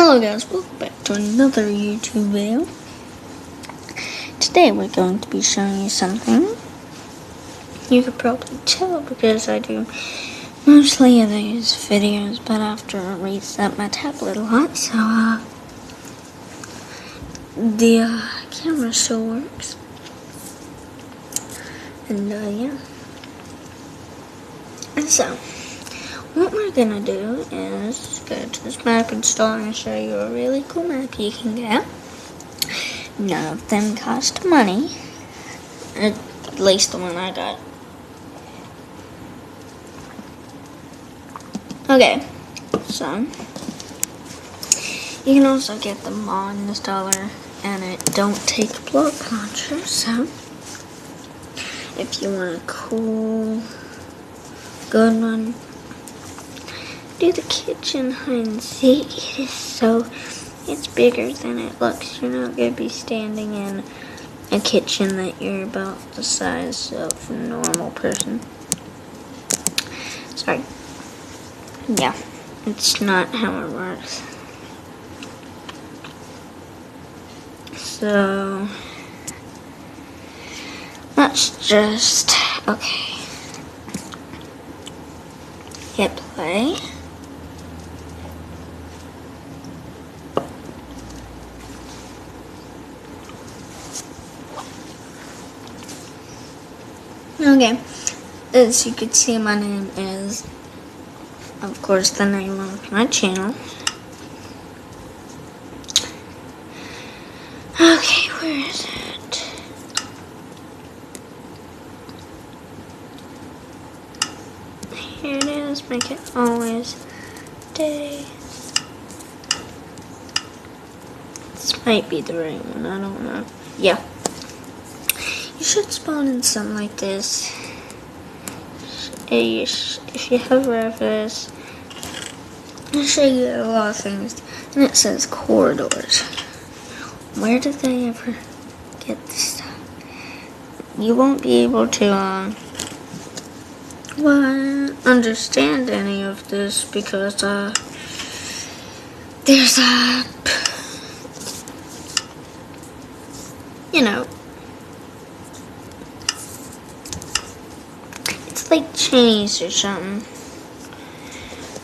Hello guys, welcome back to another YouTube video. Today we're going to be showing you something. You could probably tell because I do mostly of these videos, but after I reset my tablet a lot, so the camera still works. And yeah. And so, what we're gonna do is go to this map installer and show you a really cool map you can get. None of them cost money, at least the one I got. Okay, so you can also get the mod installer, and it don't take a block launcher. So if you want a cool, good one, do the kitchen hide and seek. It's bigger than it looks. You're not going to be standing in a kitchen that you're about the size of a normal person. Sorry. Yeah, it's not how it works. So, let's just, okay, hit play. Okay, as you can see, my name is, of course, the name of my channel. Okay, where is it? Here it is. Make it always day. This might be the right one. I don't know. Yeah. You should spawn in something like this. If you hover over this, it'll show you a lot of things. And it says corridors. Where did they ever get this stuff? You won't be able to understand any of this because there's it's like Chinese or something.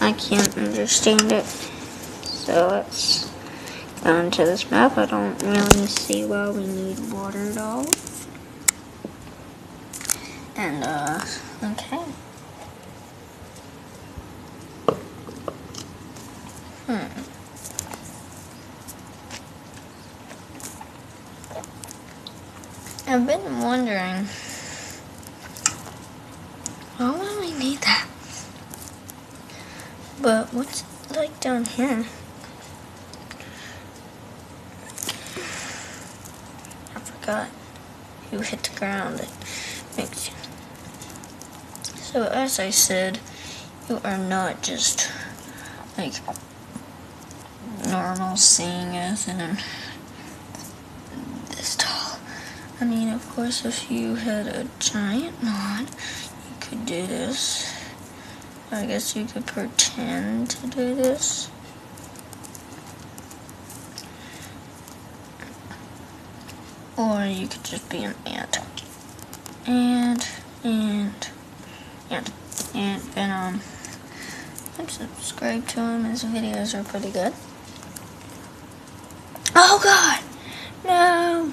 I can't understand it. So let's go into this map. I don't really see why we need water at all. And okay. I've been wondering, why would we need that? But what's it like down here? I forgot who hit the ground. It makes you. So as I said, you are not just like normal seeing as in this tall. I mean, of course, if you had a giant mod, you could do this. I guess you could pretend to do this. Or you could just be an ant. And subscribe to him. His videos are pretty good. Oh God! No!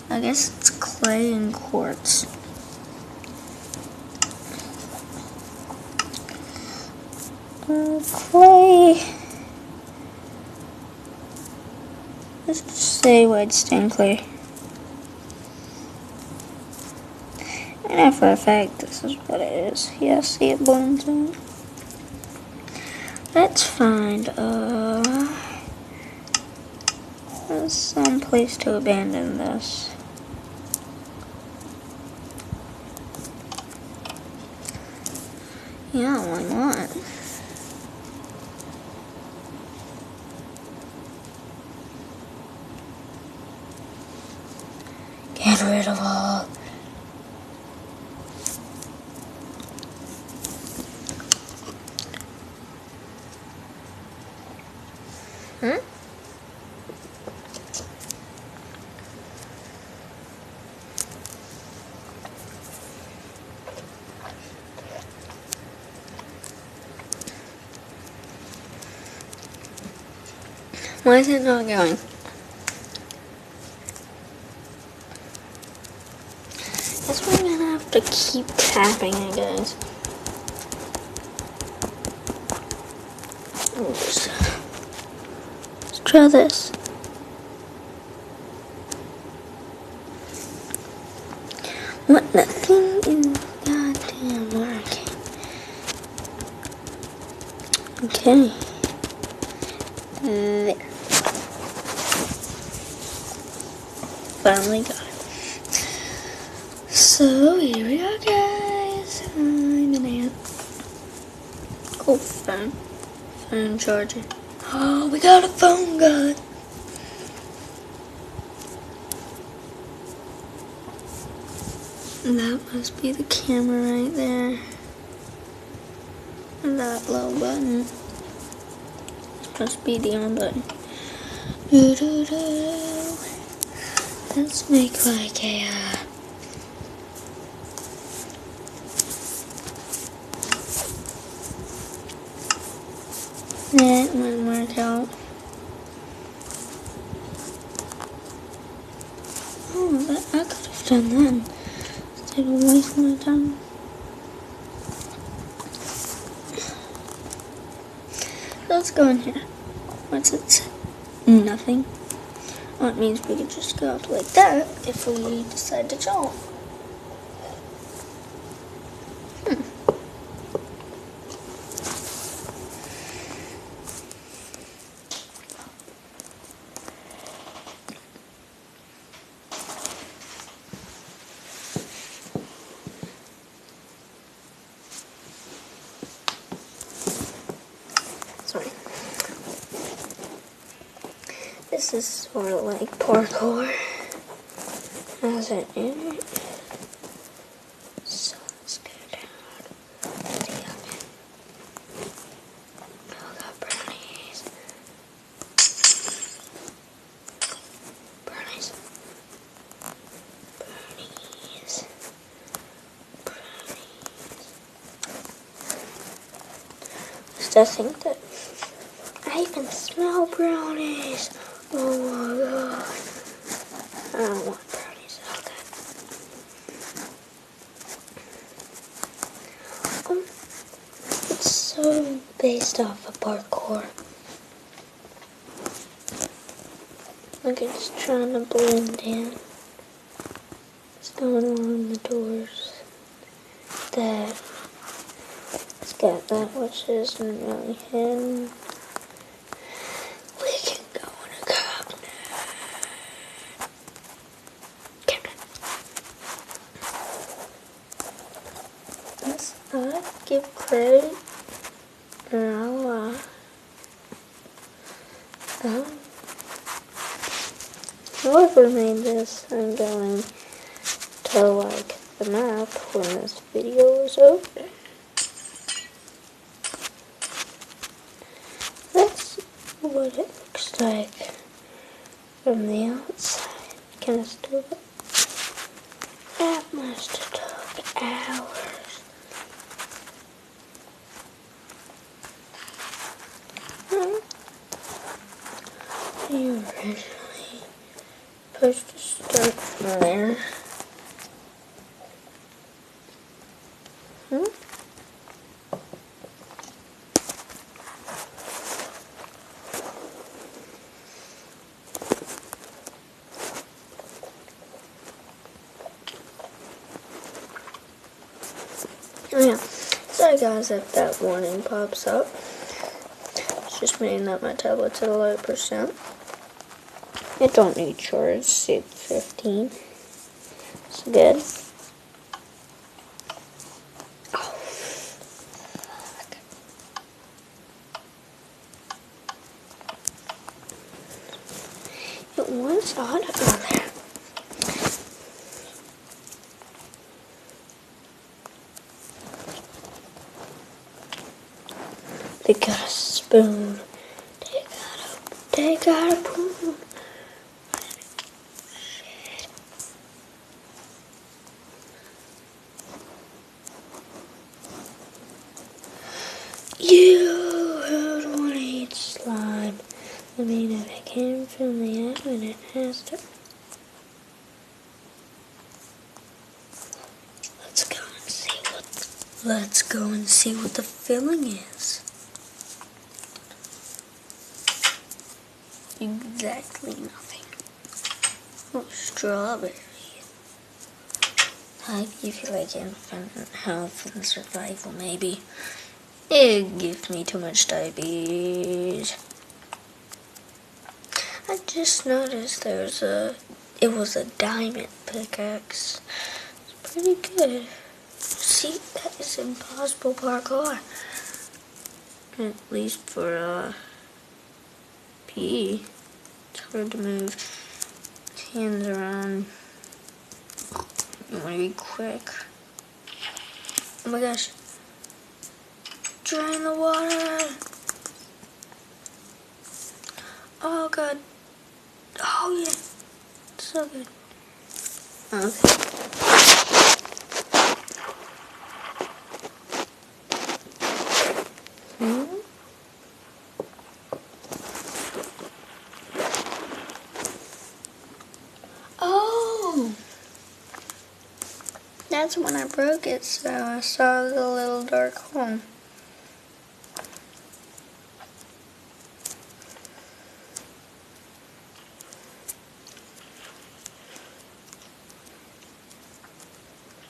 I guess it's clay and quartz. Clay. Let's just say white stain clay. And for a fact, this is what it is. Yeah, see it blends in. Let's find some place to abandon this. Yeah, why not? Get rid of all. Hmm? Why is it not going? Guess we're gonna have to keep tapping it, guys. Let's try this. What? Nothing is goddamn working. Okay. There. Finally got it. So here we are, guys. I'm an ant. Cool phone. Phone charger. Oh, we got a phone gun. That must be the camera right there. And that little button. Must be the on button. Let's make like a that might work out. Oh, I could have done that instead of wasting my time. Let's go in here. What's it say? Nothing. Well, it means we could just go up like that if we decide to jump. Sorry. This is sort of like parkour. Has it in it? So let's go down to the oven. Oh, got brownies. Brownies. Brownies. Brownies. I think that I can smell brownies. Oh my god. I don't want brownies. Okay. It's so based off of parkour. Like it's trying to blend in. It's going along the doors. That. It's got that which isn't really hidden. We can go in a cabinet. Let's not give credit. Whoever made this, I'm going to like the map when this video is over. That's what it looks like from the outside. Can I still it? That must have took hours. You originally supposed to start from there. Yeah, sorry guys if that warning pops up. It's just meaning that my tablet's at a low percent. It don't need charge, save 15. It's good. Oh, fuck. It was hot on there. They got a spoon. They got a I mean, if it came from the oven, it has to. Let's go and see what the filling is. Exactly nothing. Oh, strawberry. I feel like infant health and survival, maybe. It gives me too much diabetes. I just noticed it was a diamond pickaxe. It's pretty good. See, that is impossible parkour. At least for, PE. It's hard to move hands around. You want to be quick. Oh my gosh. Drain the water. Oh god. Oh yeah. So good. Okay. Oh! That's when I broke it, so I saw the little dark hole.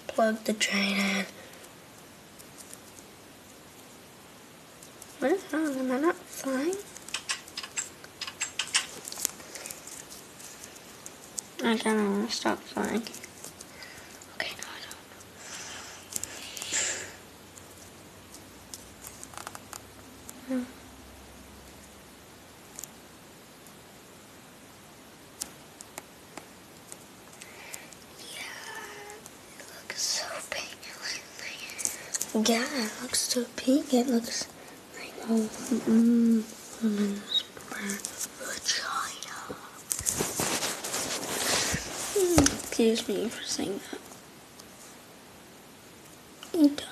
Plug the drain in. What is wrong? Am I not flying? I kinda wanna stop flying. Okay, no, I don't. So pink. Yeah, it looks so pink. It looks like a woman's vagina. Excuse me for saying that. It does.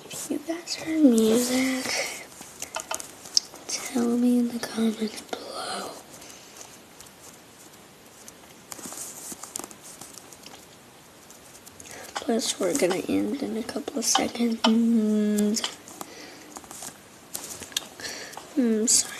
If you guys heard music, tell me in the comments below. Plus, we're gonna end in a couple of seconds. Sorry.